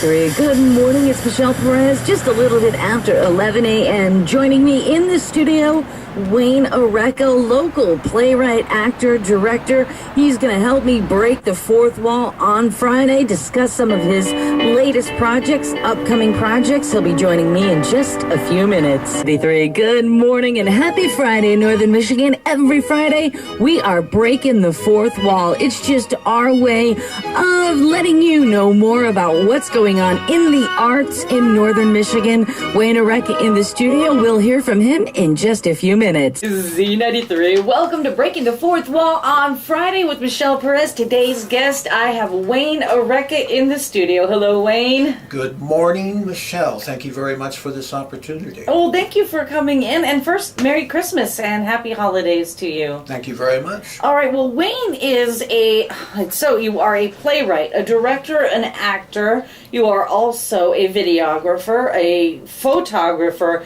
Good morning, it's Michelle Perez, just a little bit after 11 a.m. Joining me in the studio, Wayne Erreca, local playwright, actor, director. He's going to help me break the fourth wall on Friday, discuss some of his latest projects, upcoming projects. He'll be joining me in just a few minutes. Good morning and happy Friday, Northern Michigan. Every Friday, we are breaking the fourth wall. It's just our way of letting you know more about what's going on in the arts in Northern Michigan. Wayne Erreca in the studio. We'll hear from him in just a few minutes. Z93, welcome to Breaking the Fourth Wall on Friday with Michelle Perez. Today's guest, I have Wayne Erreca in the studio. Hello, Wayne. Good morning, Michelle. Thank you very much for this opportunity. Oh, thank you for coming in. And first, Merry Christmas and Happy Holidays to you. Thank you very much. All right, well, Wayne is you are a playwright, a director, an actor. You are also a videographer, a photographer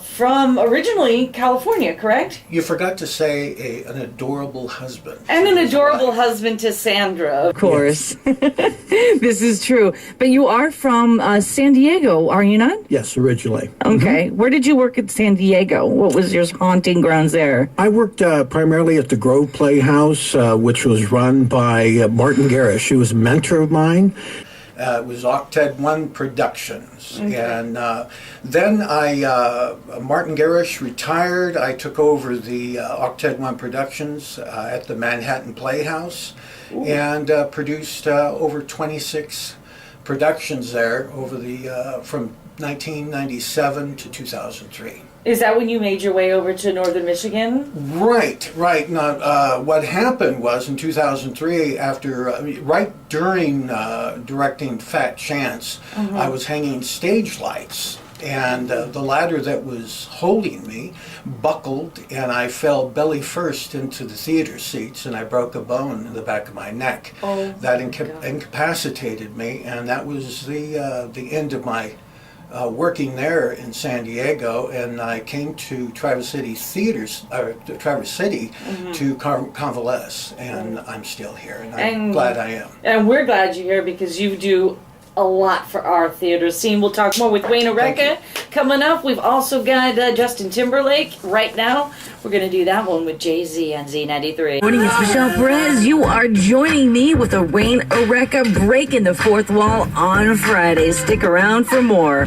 from originally California, correct? You forgot to say an adorable husband. And an adorable husband to Sandra, of course. Yes. This is true. But you are from San Diego, are you not? Yes, originally. Okay. Where did you work at San Diego? What was your haunting grounds there? I worked primarily at the Grove Playhouse, which was run by Martin Garrish. He was a mentor of mine. It was Octet One Productions. Okay. And then Martin Garrish retired. I took over the Octet One Productions at the Manhattan Playhouse. Ooh. And produced over 26 productions there over the from 1997 to 2003. Is that when you made your way over to Northern Michigan? Right. Now, what happened was in 2003, right during directing Fat Chance, I was hanging stage lights, and the ladder that was holding me buckled, and I fell belly first into the theater seats, and I broke a bone in the back of my neck. Oh, that incapacitated me, and that was the end of my working there in San Diego, and I came to Traverse City to convalesce, and I'm still here, and I'm glad I am. And we're glad you're here because you do a lot for our theater scene. We'll talk more with Wayne Erreca coming up. We've also got Justin Timberlake right now. We're going to do that one with Jay-Z on Z93. Morning, it's Michelle Perez. You are joining me with a Wayne Erreca breaking the fourth wall on Friday. Stick around for more.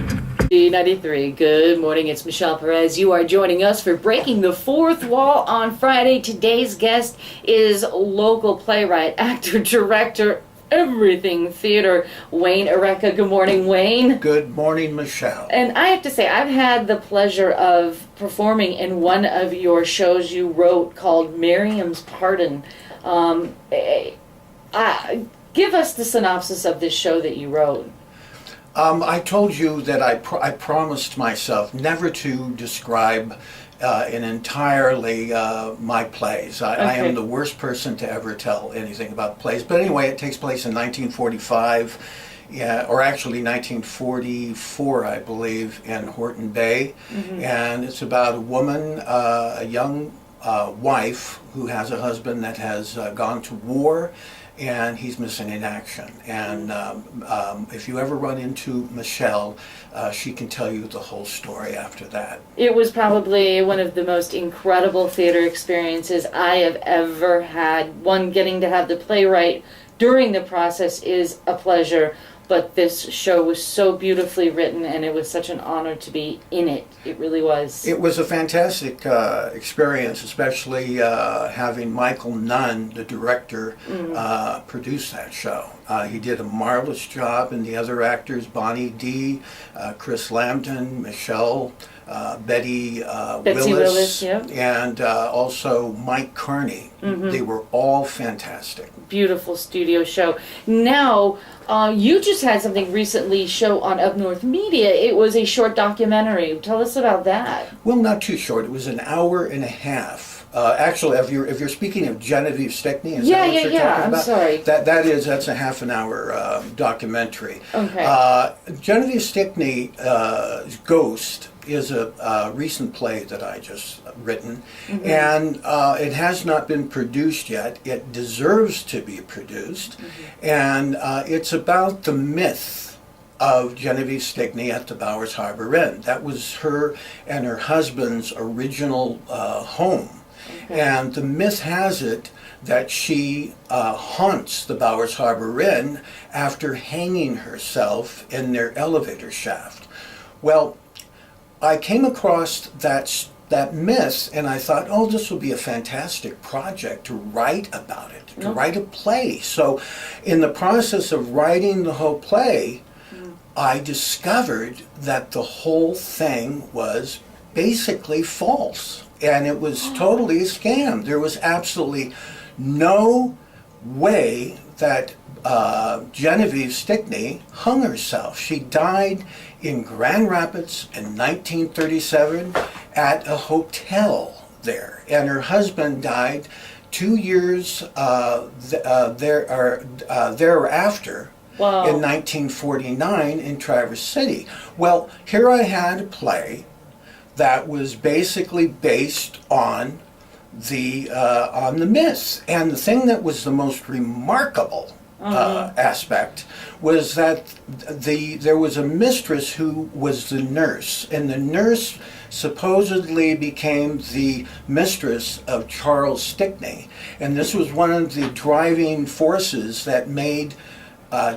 Z93, good morning, it's Michelle Perez. You are joining us for Breaking the Fourth Wall on Friday. Today's guest is local playwright, actor, director, everything theater, Wayne Erreca. Good morning, Wayne. Good morning, Michelle. And I have to say, I've had the pleasure of performing in one of your shows you wrote called Miriam's Pardon. Give us the synopsis of this show that you wrote. I told you that I promised myself never to describe in entirely my plays. I am the worst person to ever tell anything about plays. But anyway, it takes place in 1945, or actually 1944, I believe, in Horton Bay. And it's about a woman, a young wife who has a husband that has gone to war, and he's missing in action. And if you ever run into Michelle, she can tell you the whole story after that. It was probably one of the most incredible theater experiences I have ever had. One, getting to have the playwright during the process is a pleasure, but this show was so beautifully written, and it was such an honor to be in it. It really was. It was a fantastic experience, especially having Michael Nunn, the director, produce that show. He did a marvelous job, and the other actors, Bonnie D., Chris Lambton, Michelle, Betsy Willis, and also Mike Kearney. They were all fantastic. Beautiful studio show. Now, you just had something recently show on Up North Media. It was a short documentary. Tell us about that. Well, not too short. It was an hour and a half. Actually, if you're speaking of Genevieve Stickney, is that what you're talking about? I'm sorry. That's a half an hour documentary. Okay. Genevieve Stickney's Ghost is a recent play that I just written, and it has not been produced yet. It deserves to be produced, and it's about the myth of Genevieve Stickney at the Bowers Harbor Inn. That was her and her husband's original home. Okay. And the myth has it that she haunts the Bowers Harbor Inn after hanging herself in their elevator shaft. Well, I came across that myth, and I thought, oh, this will be a fantastic project to write about it, to write a play. So in the process of writing the whole play, I discovered that the whole thing was basically false, and it was totally a scam. There was absolutely no way that Genevieve Stickney hung herself. She died in Grand Rapids in 1937 at a hotel there, and her husband died 2 years thereafter. Wow. In 1949 in Traverse City. Well, here I had a play that was basically based on the myths, and the thing that was the most remarkable aspect was that there was a mistress who was the nurse, and the nurse supposedly became the mistress of Charles Stickney, and this was one of the driving forces that made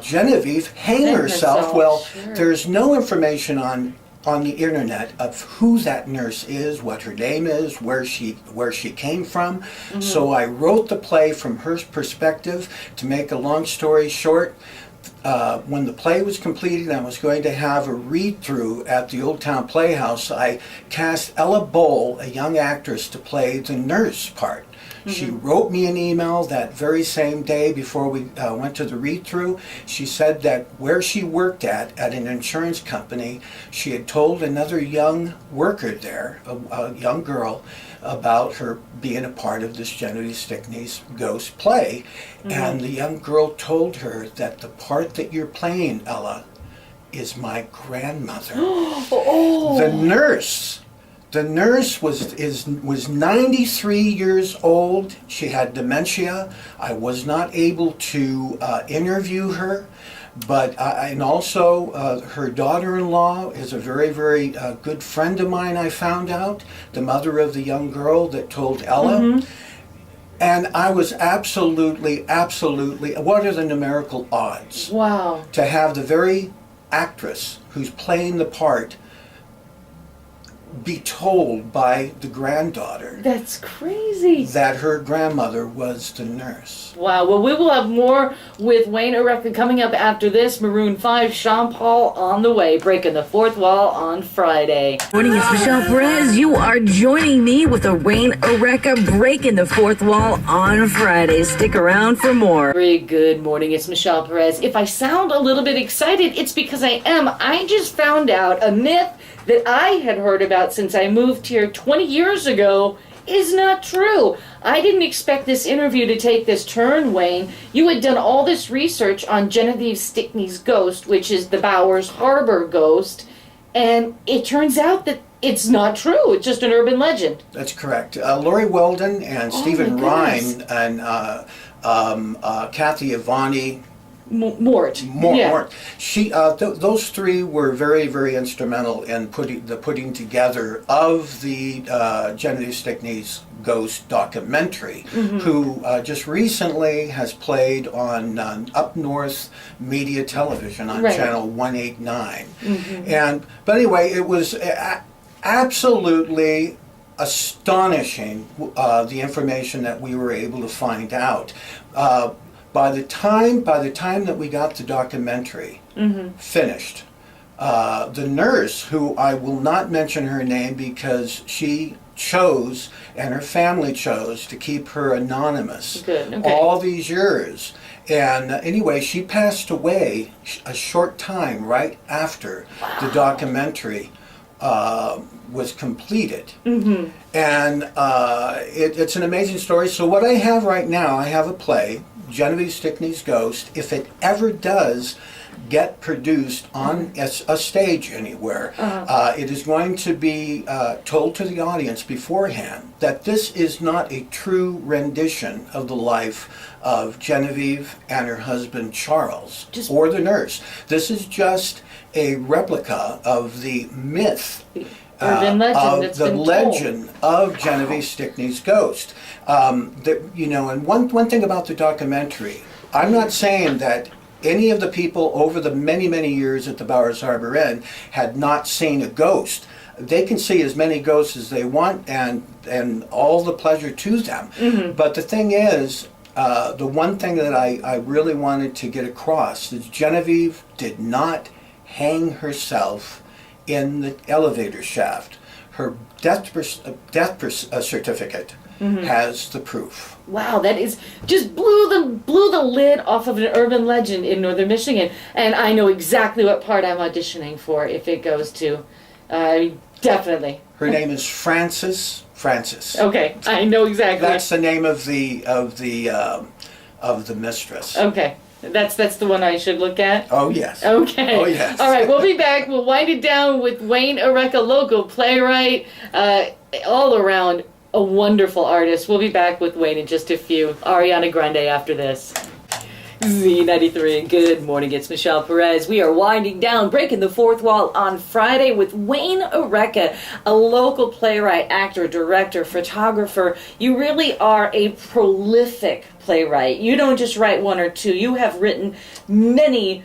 Genevieve hang herself. Well, sure. There's no information on the internet of who that nurse is, what her name is, where she came from. Mm-hmm. So I wrote the play from her perspective. To make a long story short, when the play was completed and I was going to have a read-through at the Old Town Playhouse, I cast Ella Bowl, a young actress, to play the nurse part. Mm-hmm. She wrote me an email that very same day before we went to the read-through. She said that where she worked at an insurance company, she had told another young worker there, a young girl, about her being a part of this Genevieve Stickney's ghost play. Mm-hmm. And the young girl told her that the part that you're playing, Ella, is my grandmother. Oh. The nurse was 93 years old. She had dementia. I was not able to interview her, but and also her daughter-in-law is a very, very good friend of mine, I found out, the mother of the young girl that told Ella. Mm-hmm. And I was absolutely, what are the numerical odds? Wow. To have the very actress who's playing the part be told by the granddaughter. That's crazy. That her grandmother was the nurse. Wow. Well, we will have more with Wayne Erreca coming up after this. Maroon 5, Sean Paul on the way, breaking the fourth wall on Friday. Morning, it's Michelle Perez. You are joining me with a Wayne Erreca breaking the fourth wall on Friday. Stick around for more. Very good morning. It's Michelle Perez. If I sound a little bit excited, it's because I am. I just found out a myth that I had heard about since I moved here 20 years ago is not true. I didn't expect this interview to take this turn, Wayne. You had done all this research on Genevieve Stickney's ghost, which is the Bowers Harbor ghost, and it turns out that it's not true. It's just an urban legend. That's correct. Lori Weldon and Stephen Ryan and Kathy Ivani, Mort. She, those three were very, very instrumental in putting together of the Genevieve Stickney's ghost documentary. Mm-hmm. Who just recently has played on Up North Media Television on Channel 189. Mm-hmm. But anyway, it was absolutely astonishing the information that we were able to find out. By the time that we got the documentary finished, the nurse, who I will not mention her name because she chose and her family chose to keep her anonymous all these years. And anyway, she passed away a short time right after the documentary was completed. Mm-hmm. And it's an amazing story. So what I have right now, I have a play, Genevieve Stickney's Ghost. If it ever does get produced on a stage anywhere, it is going to be told to the audience beforehand that this is not a true rendition of the life of Genevieve and her husband Charles, or the nurse. This is just a replica of the myth, urban legend of the legend of Genevieve Stickney's ghost. And one thing about the documentary, I'm not saying that any of the people over the many, many years at the Bowers Harbor Inn had not seen a ghost. They can see as many ghosts as they want, and all the pleasure to them. Mm-hmm. But the thing is, the one thing that I really wanted to get across is Genevieve did not hang herself in the elevator shaft. Her death certificate has the proof. Wow, that is just blew the lid off of an urban legend in northern Michigan, and I know exactly what part I'm auditioning for if it goes to. Definitely. Her name is Frances. Okay, I know exactly. That's the name of the mistress. Okay. That's the one I should look at? Oh, yes. Okay. Oh, yes. All right, we'll be back. We'll wind it down with Wayne Erreca, local playwright, all around a wonderful artist. We'll be back with Wayne in just a few. Ariana Grande after this. Z93, good morning, it's Michelle Perez. We are winding down, breaking the fourth wall on Friday with Wayne Erreca, a local playwright, actor, director, photographer. You really are a prolific playwright. You don't just write one or two. You have written many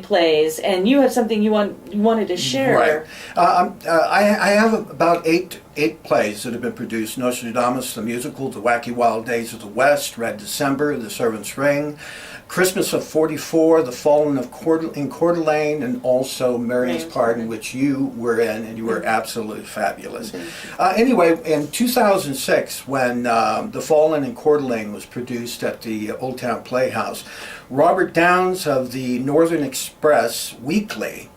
plays, and you have something you wanted to share. Right. I have about eight plays that have been produced: Nostradamus, the musical, The Wacky Wild Days of the West, Red December, The Servant's Ring, Christmas of '44, The Fallen in Coeur d'Alene, and also Marion's Pardon, which you were in, and you were absolutely fabulous. Anyway, in 2006, when The Fallen in Coeur d'Alene was produced at the Old Town Playhouse, Robert Downs of the Northern Express Weekly,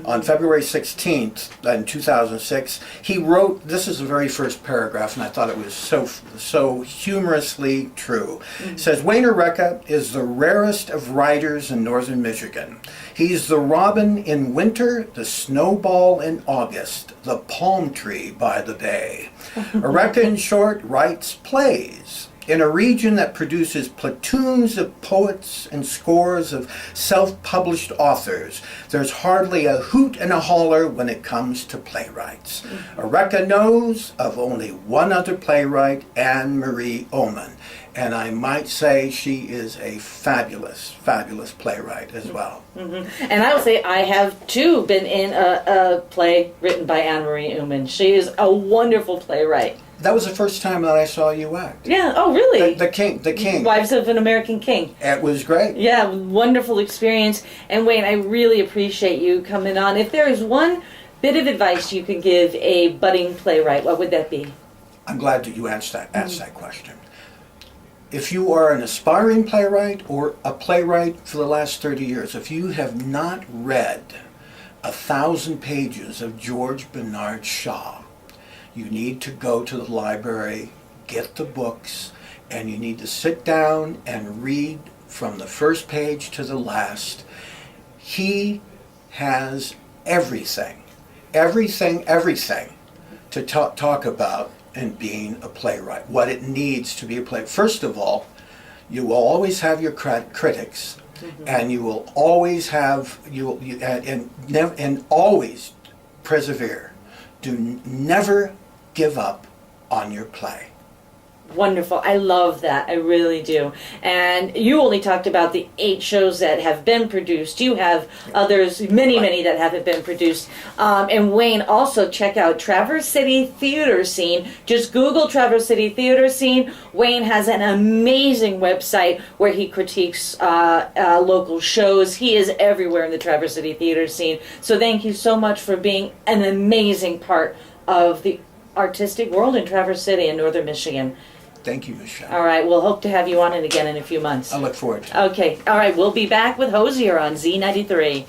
on February 16th in 2006, he wrote, this is the very first paragraph, and I thought it was so humorously true. It says, Wayne Erreca is the rarest of writers in northern Michigan. He's the robin in winter, the snowball in August, the palm tree by the bay. Erreca, in short, writes plays. In a region that produces platoons of poets and scores of self-published authors, there's hardly a hoot and a holler when it comes to playwrights. Erreca knows of only one other playwright, Anne Marie Oman, and I might say she is a fabulous playwright as well. Mm-hmm. And I would say I have too been in a play written by Anne Marie Oman. She is a wonderful playwright. That was the first time that I saw you act. Yeah. Oh, really? The King. Wives of an American King. It was great. Yeah, wonderful experience. And Wayne, I really appreciate you coming on. If there is one bit of advice you could give a budding playwright, what would that be? I'm glad that you asked that question. If you are an aspiring playwright or a playwright for the last 30 years, if you have not read 1,000 pages of George Bernard Shaw, you need to go to the library, get the books, and you need to sit down and read from the first page to the last. He has everything to talk about in being a playwright, what it needs to be a playwright. First of all, you will always have your critics, and you will always have, and always persevere. Do never give up on your play. Wonderful. I love that. I really do. And you only talked about the 8 shows that have been produced. You have others, many that haven't been produced. And Wayne, also check out Traverse City Theater Scene. Just Google Traverse City Theater Scene. Wayne has an amazing website where he critiques local shows. He is everywhere in the Traverse City Theater Scene. So thank you so much for being an amazing part of the artistic world in Traverse City in northern Michigan. Thank you, Michelle. All right, we'll hope to have you on it again in a few months. I look forward to it. Okay, all right, we'll be back with Hosier on Z93.